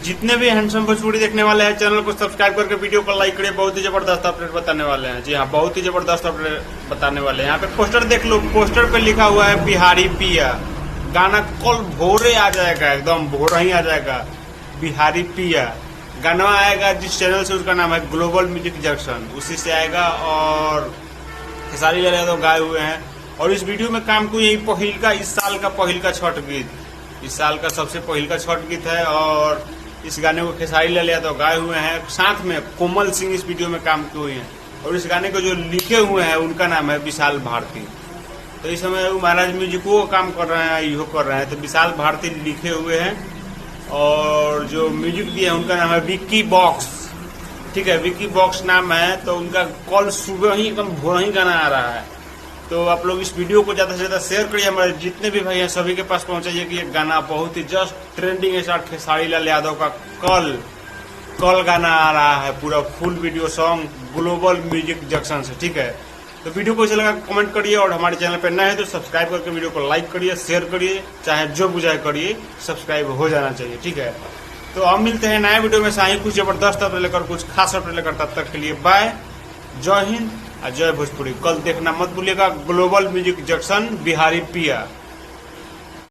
जितने भी हैंडसम भोजपुरी देखने वाले हैं चैनल को सब्सक्राइब करके वीडियो को लाइक करिए। बहुत ही जबरदस्त अपडेट बताने वाले हैं। जी हाँ, बहुत ही जबरदस्त अपडेट बताने वाले हैं। यहाँ पे पोस्टर देख लो, पोस्टर पे लिखा हुआ है बिहारी पिया। गाना कल भोरे आ जाएगा, एकदम भोर ही आ जाएगा। बिहारी पिया गाना आएगा जिस चैनल से, उसका नाम है ग्लोबल म्यूजिक जंक्शन, उसी से आएगा। और खेसारी लाल यादव गाए हुए हैं। और इस वीडियो में काम को यही पहिल का, इस साल का पहिल का छठ गीत, इस साल का सबसे पहिल का छठ गीत है। और इस गाने को खेसारी लाल यादव गाए हुए हैं। साथ में कोमल सिंह इस वीडियो में काम किए हुए हैं। और इस गाने को जो लिखे हुए हैं उनका नाम है विशाल भारती। तो इस समय महाराज म्यूजिको काम कर रहे हैं, इहो कर रहे हैं। तो विशाल भारती लिखे हुए हैं और जो म्यूजिक दिया है उनका नाम है विक्की बॉक्स। ठीक है, विक्की बॉक्स नाम है। तो उनका कल सुबह ही एकदम भोर ही गाना आ रहा है। तो आप लोग इस वीडियो को ज्यादा से ज्यादा शेयर करिए, हमारे जितने भी भाई हैं सभी के पास पहुंचाइए कि ये गाना बहुत ही just trending star Khesari Lal Yadav का कल गाना आ रहा है, पूरा full video song global music junction से। ठीक है, तो वीडियो को अच्छा लगा कमेंट करिए और हमारे चैनल पर नए हैं तो सब्सक्राइब करके वीडियो को लाइक करिए, शेयर करिए, चाहे जो बुझाए करिए, सब्सक्राइब हो जाना चाहिए। ठीक है, तो हम मिलते हैं नए वीडियो में साही कुछ जबरदस्त अपडेट लेकर, कुछ खास अपडेट लेकर। तब तक के लिए बाय, जय हिंद और जय भोजपुरी। कल देखना मत भूलिएगा ग्लोबल म्यूजिक जंक्शन बिहारी पिया।